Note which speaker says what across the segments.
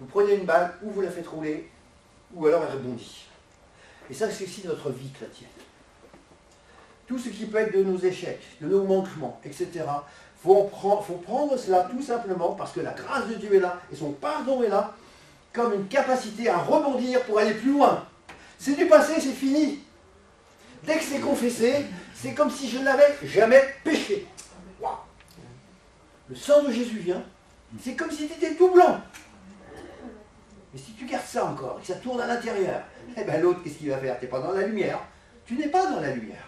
Speaker 1: Vous prenez une balle, ou vous la faites rouler, ou alors elle rebondit. Et ça, c'est aussi notre vie chrétienne. Tout ce qui peut être de nos échecs, de nos manquements, etc., il faut prendre cela tout simplement parce que la grâce de Dieu est là et son pardon est là, comme une capacité à rebondir pour aller plus loin. C'est du passé, c'est fini. Dès que c'est confessé, c'est comme si je n'avais jamais péché. Wow. Le sang de Jésus vient, c'est comme si tu étais tout blanc. Mais si tu gardes ça encore, et que ça tourne à l'intérieur, eh bien l'autre, qu'est-ce qu'il va faire? Tu n'es pas dans la lumière. Tu n'es pas dans la lumière.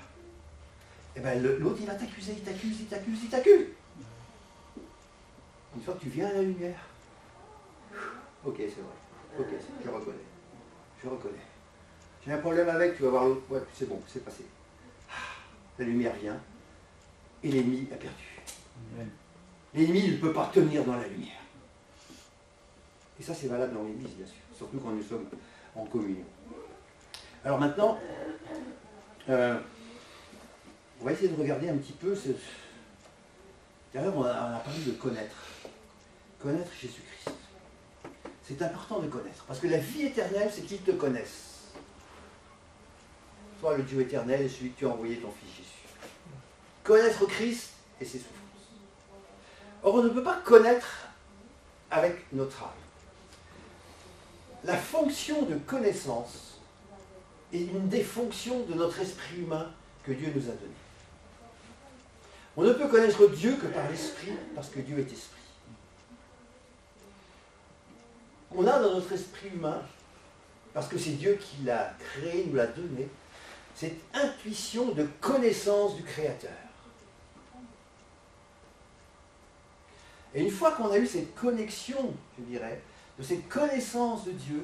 Speaker 1: Eh bien l'autre, il va t'accuser, il t'accuse, il t'accuse, il t'accuse. Une fois que tu viens à la lumière, ok, c'est vrai. Ok, je reconnais. Je reconnais. J'ai un problème avec, tu vas voir l'autre. Ouais, c'est bon, c'est passé. La lumière vient, et l'ennemi a perdu. L'ennemi ne peut pas tenir dans la lumière. Et ça, c'est valable dans l'Église, bien sûr, surtout quand nous sommes en communion. Alors maintenant, on va essayer de regarder un petit peu. D'ailleurs, on a parlé de connaître. Connaître Jésus-Christ. C'est important de connaître, parce que la vie éternelle, c'est qu'ils te connaissent. Toi, le Dieu éternel est celui que tu as envoyé ton Fils Jésus. Connaître Christ et ses souffrances. Or, on ne peut pas connaître avec notre âme. La fonction de connaissance est une des fonctions de notre esprit humain que Dieu nous a donné. On ne peut connaître Dieu que par l'esprit, parce que Dieu est esprit. On a dans notre esprit humain, parce que c'est Dieu qui l'a créé, nous l'a donné, cette intuition de connaissance du Créateur. Et une fois qu'on a eu cette connexion, je dirais, de cette connaissance de Dieu,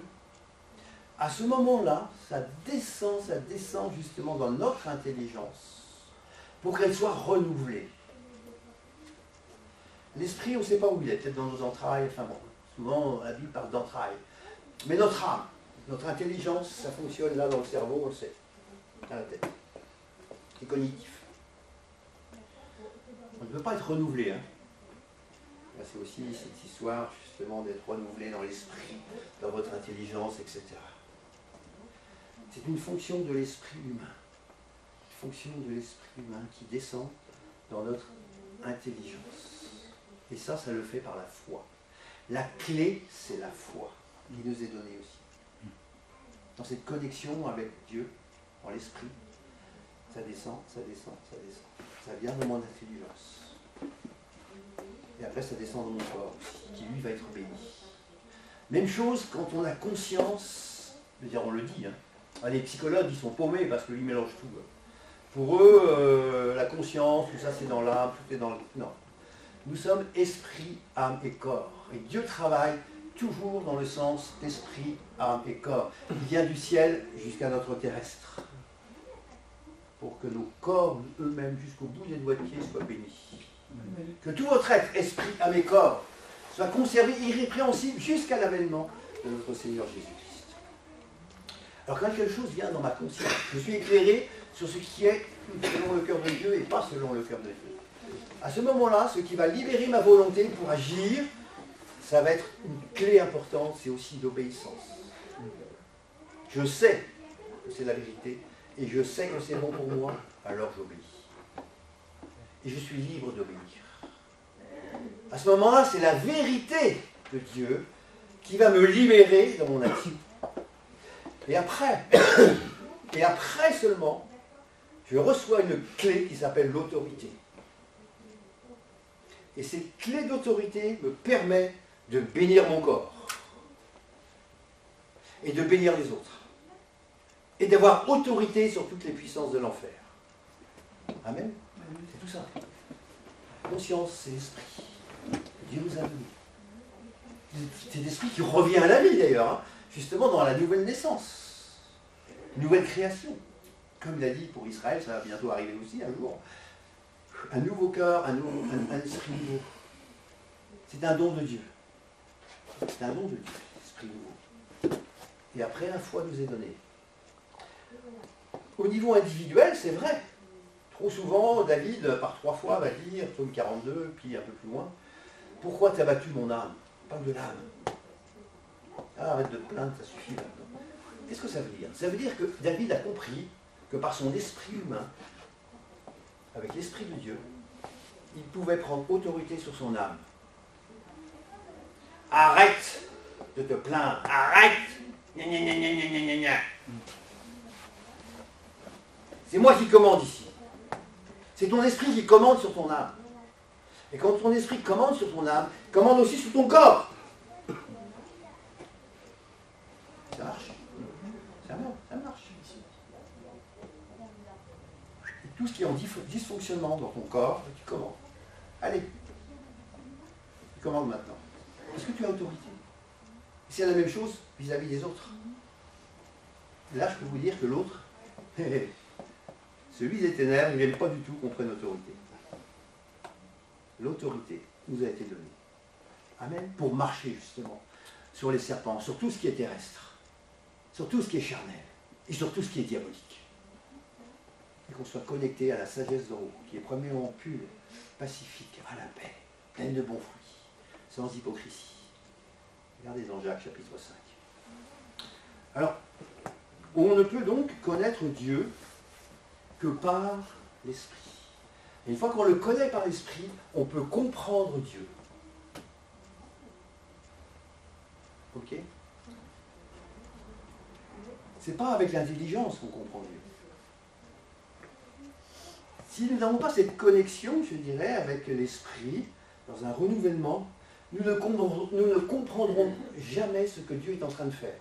Speaker 1: à ce moment-là, ça descend justement dans notre intelligence pour qu'elle soit renouvelée. L'esprit, on ne sait pas où il est, peut-être dans nos entrailles, enfin bon, souvent la Bible parle d'entrailles. Mais notre âme, notre intelligence, ça fonctionne là dans le cerveau, on le sait, à la tête. C'est cognitif. On ne peut pas être renouvelé. Hein. Là, c'est aussi cette histoire justement d'être renouvelé dans l'esprit, dans votre intelligence, etc. C'est une fonction de l'esprit humain. Une fonction de l'esprit humain qui descend dans notre intelligence. Et ça le fait par la foi. La clé, c'est la foi qui nous est donnée aussi. Dans cette connexion avec Dieu, dans l'esprit, ça descend, ça descend, ça descend. Ça vient de mon intelligence. Et après, ça descend dans mon corps aussi, qui lui va être béni. Même chose quand on a conscience, je veux dire, on le dit, hein. Les psychologues, ils sont paumés parce qu'ils mélangent tout. Pour eux, la conscience, tout ça, c'est dans l'âme, tout est dans le... Non. Nous sommes esprit, âme et corps. Et Dieu travaille toujours dans le sens d'esprit, âme et corps. Il vient du ciel jusqu'à notre terrestre. Pour que nos corps, eux-mêmes, jusqu'au bout des doigts de pied, soient bénis. Que tout votre être, esprit, âme et corps, soit conservé irrépréhensible jusqu'à l'avènement de notre Seigneur Jésus-Christ. Alors quand quelque chose vient dans ma conscience, je suis éclairé sur ce qui est selon le cœur de Dieu et pas selon le cœur de Dieu. À ce moment-là, ce qui va libérer ma volonté pour agir, ça va être une clé importante, c'est aussi l'obéissance. Je sais que c'est la vérité et je sais que c'est bon pour moi, alors j'obéis. Et je suis libre d'obéir. À ce moment-là, c'est la vérité de Dieu qui va me libérer dans mon action. Et après seulement, je reçois une clé qui s'appelle l'autorité. Et cette clé d'autorité me permet de bénir mon corps. Et de bénir les autres. Et d'avoir autorité sur toutes les puissances de l'enfer. Amen. C'est tout ça. La conscience, c'est l'esprit. Dieu nous a donné. C'est l'esprit qui revient à la vie d'ailleurs, hein, justement dans la nouvelle naissance. Une nouvelle création. Comme il a dit pour Israël, ça va bientôt arriver aussi un jour. Un nouveau cœur, un esprit nouveau. C'est un don de Dieu. C'est un don de Dieu, l'esprit nouveau. Et après, la foi nous est donnée. Au niveau individuel, c'est vrai. Trop souvent, David, par 3 fois, va dire, psaume 42, puis un peu plus loin, « Pourquoi t'as battu mon âme ?» On parle de l'âme. Ah, arrête de te plaindre, ça suffit maintenant. Qu'est-ce que ça veut dire? Ça veut dire que David a compris que par son esprit humain, avec l'esprit de Dieu, il pouvait prendre autorité sur son âme. Arrête de te plaindre, arrête. Gna, gna, gna, gna, gna, gna, gna. C'est moi qui commande ici. C'est ton esprit qui commande sur ton âme. Et quand ton esprit commande sur ton âme, commande aussi sur ton corps. Ça marche. Ça marche. Et tout ce qui est en dysfonctionnement dans ton corps, tu commandes. Allez. Tu commandes maintenant. Est-ce que tu as autorité? C'est la même chose vis-à-vis des autres. Là, je peux vous dire que l'autre, celui des ténèbres, il n'aime pas du tout qu'on prenne autorité. L'autorité nous a été donnée. Amen. Pour marcher justement sur les serpents, sur tout ce qui est terrestre, sur tout ce qui est charnel et sur tout ce qui est diabolique. Et qu'on soit connecté à la sagesse d'en haut, qui est premièrement pure, pacifique, à la paix, pleine de bons fruits, sans hypocrisie. Regardez dans Jacques chapitre 5. Alors, on ne peut donc connaître Dieu que par l'Esprit. Et une fois qu'on le connaît par l'Esprit, on peut comprendre Dieu. Ok? C'est pas avec l'intelligence qu'on comprend Dieu. Si nous n'avons pas cette connexion, je dirais, avec l'Esprit, dans un renouvellement, nous ne comprendrons jamais ce que Dieu est en train de faire.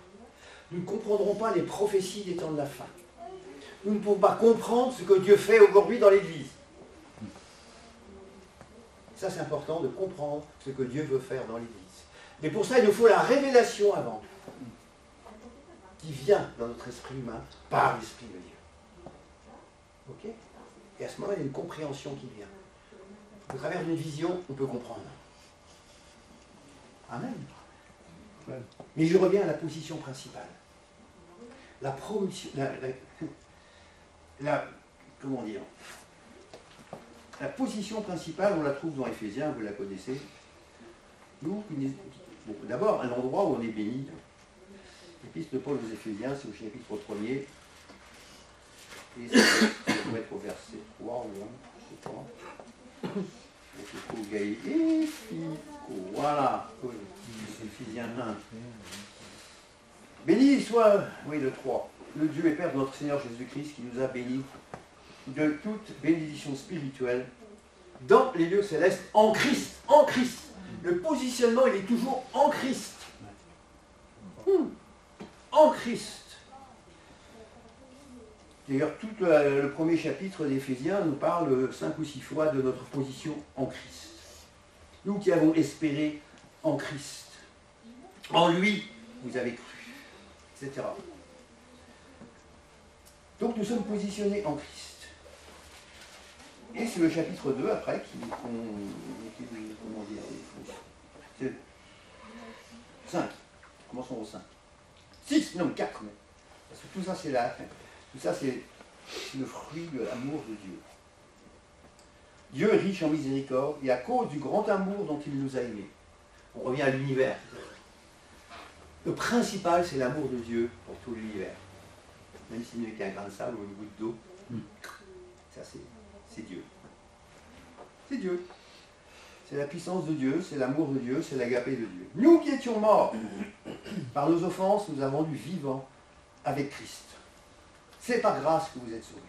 Speaker 1: Nous ne comprendrons pas les prophéties des temps de la fin. Nous ne pouvons pas comprendre ce que Dieu fait aujourd'hui dans l'Église. Ça, c'est important de comprendre ce que Dieu veut faire dans l'Église. Mais pour ça, il nous faut la révélation avant tout, qui vient dans notre esprit humain par l'Esprit de Dieu. Ok? Et à ce moment-là, il y a une compréhension qui vient. Au travers d'une vision, on peut comprendre. Amen. Mais je reviens à la position principale. La promission, comment dire? La position principale, on la trouve dans Éphésiens, vous la connaissez. Nous, bon, d'abord, un endroit où on est béni. L'épître de Paul aux Éphésiens, c'est au chapitre 1er. Et ça doit être au verset 3 ou 1, je sais pas. Voilà, Éphésiens 1. Béni soit, oui, le 3, le Dieu et Père de notre Seigneur Jésus-Christ qui nous a bénis de toute bénédiction spirituelle dans les lieux célestes en Christ. En Christ. Le positionnement, il est toujours en Christ. En Christ. D'ailleurs, tout le premier chapitre d'Éphésiens nous parle 5 ou 6 fois de notre position en Christ. Nous qui avons espéré en Christ. En lui, vous avez cru, etc. Donc nous sommes positionnés en Christ. Et c'est le chapitre 2 après comment dire, c'est 5. Commençons au 5. 6, non, 4. Parce que tout ça c'est là. Tout ça c'est le fruit de l'amour de Dieu. Dieu est riche en miséricorde et à cause du grand amour dont il nous a aimés. On revient à l'univers. Le principal c'est l'amour de Dieu pour tout l'univers. Même s'il n'est qu'un grain de sable ou une goutte d'eau, ça c'est Dieu. C'est Dieu. C'est la puissance de Dieu, c'est l'amour de Dieu, c'est l'agapé de Dieu. Nous qui étions morts, par nos offenses, nous avons rendu vivants avec Christ. C'est par grâce que vous êtes sauvés.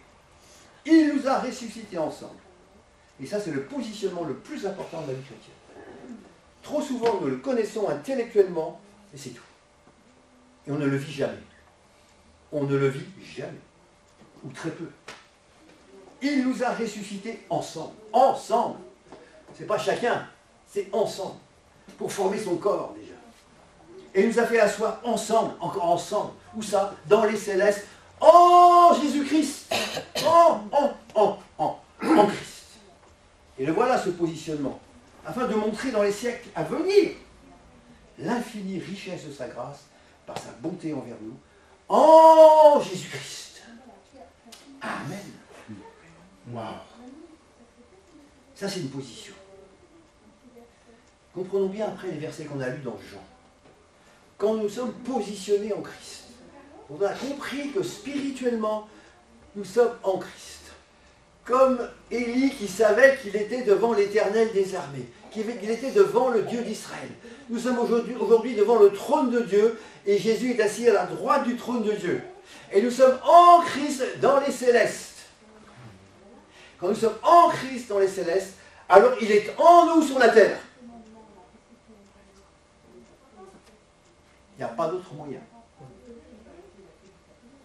Speaker 1: Il nous a ressuscités ensemble. Et ça, c'est le positionnement le plus important de la vie chrétienne. Trop souvent, nous le connaissons intellectuellement, mais c'est tout. Et on ne le vit jamais. On ne le vit jamais. Ou très peu. Il nous a ressuscités ensemble. Ensemble. C'est pas chacun, c'est ensemble. Pour former son corps, déjà. Et il nous a fait asseoir ensemble, encore ensemble. Où ça? Dans les célestes. En Jésus-Christ. En Christ. Et le voilà, ce positionnement. Afin de montrer dans les siècles à venir l'infinie richesse de sa grâce par sa bonté envers nous. En Jésus-Christ. Amen. Wow. Ça, c'est une position. Comprenons bien après les versets qu'on a lus dans Jean. quand nous sommes positionnés en Christ. On a compris que spirituellement, nous sommes en Christ. Comme Élie qui savait qu'il était devant l'Éternel des armées, qu'il était devant le Dieu d'Israël. Nous sommes aujourd'hui devant le trône de Dieu et Jésus est assis à la droite du trône de Dieu. Et nous sommes en Christ dans les célestes. Quand nous sommes en Christ dans les célestes, alors il est en nous sur la terre. Il n'y a pas d'autre moyen.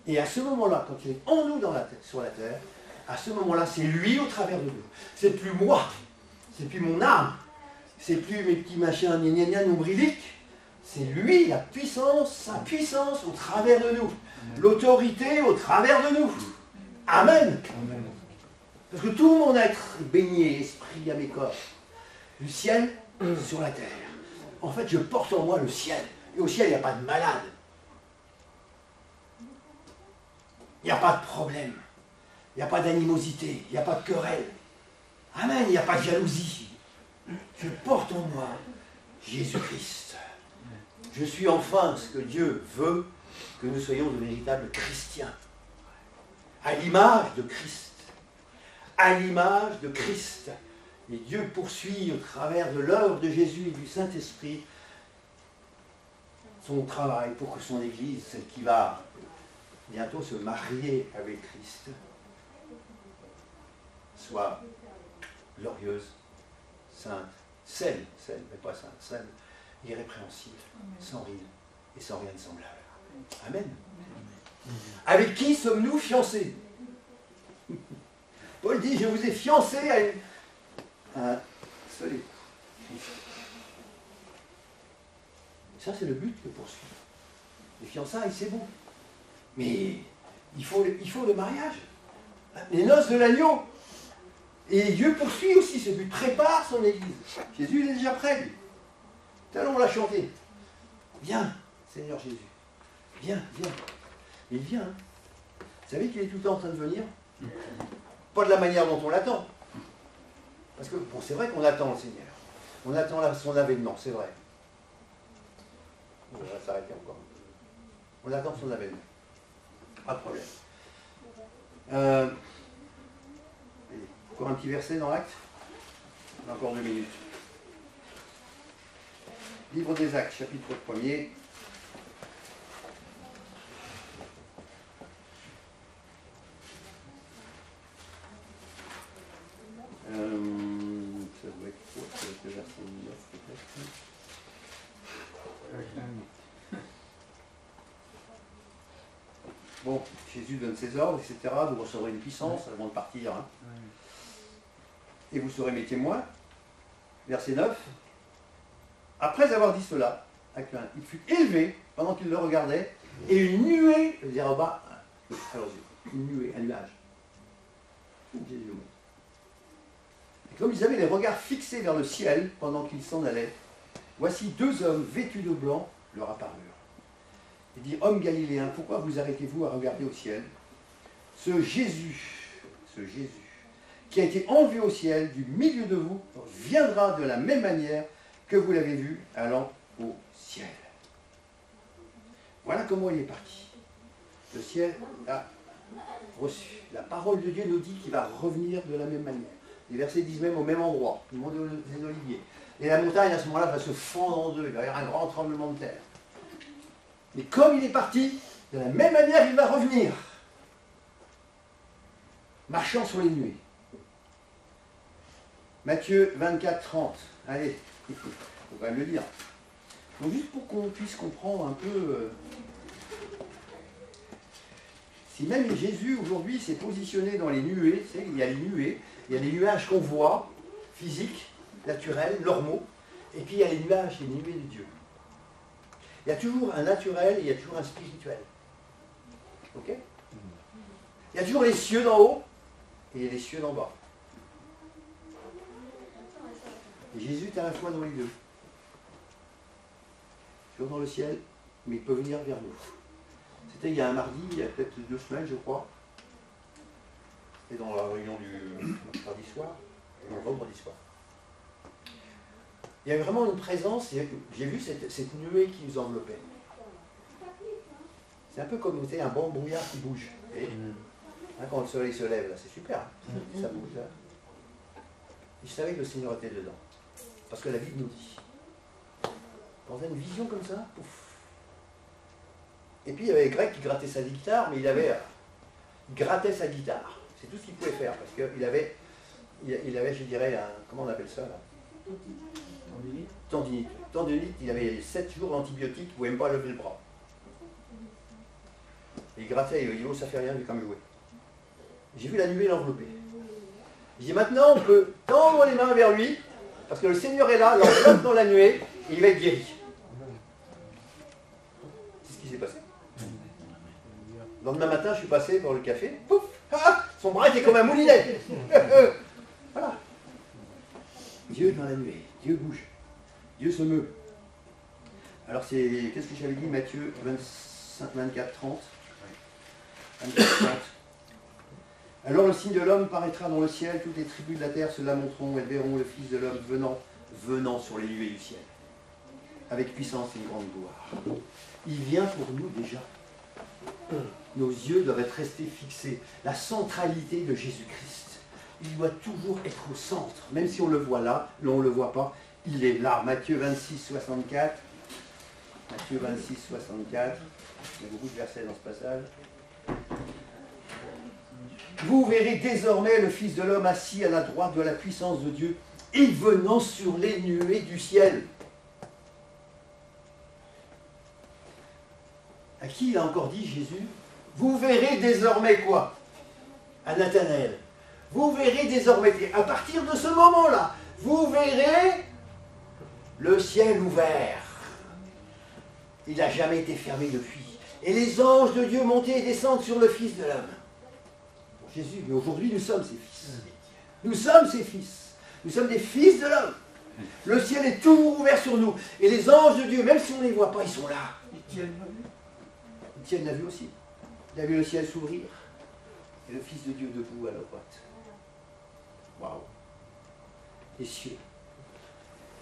Speaker 1: Et à ce moment-là, quand il est en nous sur la terre, à ce moment-là, c'est lui au travers de nous. C'est plus moi, c'est plus mon âme, c'est plus mes petits machins gna nombriliques. C'est lui, la puissance, sa puissance au travers de nous. L'autorité au travers de nous. Amen. Amen. Parce que tout mon être est baigné, esprit, âme et corps, du ciel sur la terre. En fait, je porte en moi le ciel. Et au ciel, il n'y a pas de malade. Il n'y a pas de problème. Il n'y a pas d'animosité. Il n'y a pas de querelle. Amen. Il n'y a pas de jalousie. Je porte en moi Jésus-Christ. Je suis enfin ce que Dieu veut, que nous soyons de véritables chrétiens. À l'image de Christ. À l'image de Christ. Et Dieu poursuit au travers de l'œuvre de Jésus et du Saint-Esprit son travail pour que son Église, celle qui va bientôt se marier avec Christ, soit glorieuse, sainte, saine, mais pas sainte, saine, irrépréhensible, sans ride et sans rien de semblable. Amen. Avec qui sommes-nous fiancés? Paul dit, je vous ai fiancé à un seul époux. Ça, c'est le but que poursuit. Les fiançailles, c'est beau. Mais il faut le mariage. Les noces de l'agneau. Et Dieu poursuit aussi ce but. Prépare son Église. Jésus, il est déjà prêt, lui. Tout à l'heure, on l'a chanté. Viens, Seigneur Jésus. Viens, viens. Il vient. Hein. Vous savez qu'il est tout le temps en train de venir? Pas de la manière dont on l'attend. Parce que, bon, c'est vrai qu'on attend le Seigneur. On attend son avènement, c'est vrai. On va s'arrêter encore. On attend son avènement. Pas de problème. Encore un petit verset dans l'Acte. On a encore 2 minutes. Livre des Actes, chapitre 1er. Ça doit être quoi? Ça doit être le verset 9 peut-être. Bon, Jésus donne ses ordres, etc. Vous recevrez une puissance avant de partir. Hein. Et vous serez mes témoins. Verset 9. Après avoir dit cela, il fut élevé pendant qu'il le regardait, et une nuée, je veux dire en bas, alors une nuée, un nuage. Jésus. Et comme ils avaient les regards fixés vers le ciel pendant qu'ils s'en allaient, voici 2 hommes vêtus de blanc leur apparurent. Il dit, hommes galiléens, pourquoi vous arrêtez-vous à regarder au ciel? Ce Jésus, qui a été enlevé au ciel du milieu de vous, viendra de la même manière que vous l'avez vu allant au ciel. Voilà comment il est parti. Le ciel a reçu. La parole de Dieu nous dit qu'il va revenir de la même manière. Les versets disent même au même endroit, le mont des Oliviers. Et la montagne, à ce moment-là, va se fendre en deux. Il va y avoir un grand tremblement de terre. Mais comme il est parti, de la même manière, il va revenir. Marchant sur les nuées. Matthieu 24, 30. Allez, il faut quand même le dire. Donc juste pour qu'on puisse comprendre un peu... si même Jésus, aujourd'hui, s'est positionné dans les nuées, tu sais, il y a les nuées, il y a les nuages qu'on voit, physiques, naturels, normaux, et puis il y a les nuages de Dieu. Il y a toujours un naturel et il y a toujours un spirituel. Ok? Il y a toujours les cieux d'en haut et les cieux d'en bas. Et Jésus est à la fois dans les deux. Toujours dans le ciel, mais il peut venir vers nous. C'était il y a un mardi, il y a peut-être 2 semaines, je crois. C'était dans la réunion du mardi soir, non, vendredi soir. Il y avait vraiment une présence, j'ai vu cette nuée qui nous enveloppait. C'est un peu comme vous savez, un bon brouillard qui bouge. Et, hein, quand le soleil se lève, là, c'est super. Hein, ça bouge là. Et je savais que le Seigneur était dedans. Parce que la Bible nous dit. Quand on a une vision comme ça, pouf. Et puis il y avait Greg qui grattait sa guitare, mais il grattait sa guitare. C'est tout ce qu'il pouvait faire. Parce qu'il avait, je dirais, comment on appelle ça là? Tendinite. Tendinite, il avait 7 jours d'antibiotiques, il ne pouvait même pas lever le bras. Et il grattait, il dit, oh ça fait rien, je vais quand même jouer. J'ai vu la nuée l'envelopper. Je dis, maintenant on peut tendre les mains vers lui, parce que le Seigneur est là, l'enveloppe dans la nuée, et il va être guéri. C'est ce qui s'est passé. Le lendemain matin, je suis passé pour le café, pouf, ah, son bras était comme un moulinet. Voilà. Dieu dans la nuée, Dieu bouge, Dieu se meut. Alors c'est, qu'est-ce que j'avais dit, Matthieu 25, 24, 30 24, 30. Alors le signe de l'homme paraîtra dans le ciel, toutes les tribus de la terre se lamenteront, elles verront le Fils de l'homme venant sur les nuées du ciel, avec puissance et une grande gloire. Il vient pour nous déjà. Nos yeux doivent être restés fixés. La centralité de Jésus-Christ. Il doit toujours être au centre. Même si on le voit là, on ne le voit pas, il est là. Matthieu 26, 64. Matthieu 26, 64. Il y a beaucoup de versets dans ce passage. Vous verrez désormais le Fils de l'homme assis à la droite de la puissance de Dieu et venant sur les nuées du ciel. À qui il a encore dit Jésus? Vous verrez désormais quoi? À Nathanaël. Vous verrez désormais, à partir de ce moment-là, vous verrez le ciel ouvert. Il n'a jamais été fermé depuis. Et les anges de Dieu monter et descendre sur le Fils de l'homme. Pour Jésus, mais aujourd'hui nous sommes ses fils. Nous sommes ses fils. Nous sommes des fils de l'homme. Le ciel est toujours ouvert sur nous. Et les anges de Dieu, même si on ne les voit pas, ils sont là. Étienne l'a vu aussi. Il a vu le ciel s'ouvrir. Et le Fils de Dieu debout à la droite. Waouh. Les cieux.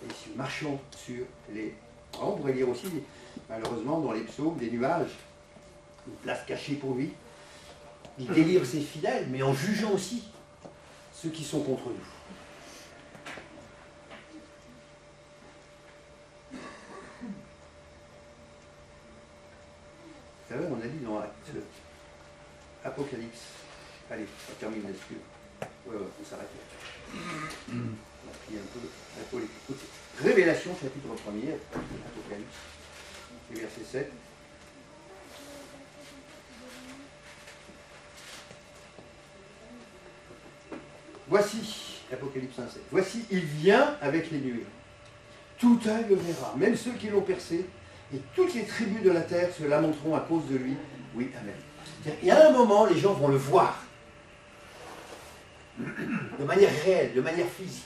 Speaker 1: Les cieux. Marchons sur les... On pourrait lire aussi, malheureusement, dans les psaumes, des nuages. Une place cachée pour lui. Il délivre ses fidèles, mais en jugeant aussi ceux qui sont contre nous. Vous savez, on a dit dans Apocalypse. Allez, on termine là-dessus. Ouais, on s'arrête là. On a pris un peu. Écoutez. Révélation, chapitre 1er, Apocalypse, et verset 7. Voici, Apocalypse 1, 7. Voici, il vient avec les nuées. Tout œil le verra, même ceux qui l'ont percé, et toutes les tribus de la terre se lamenteront à cause de lui. Oui, amen. Il y a un moment, les gens vont le voir. De manière réelle, de manière physique.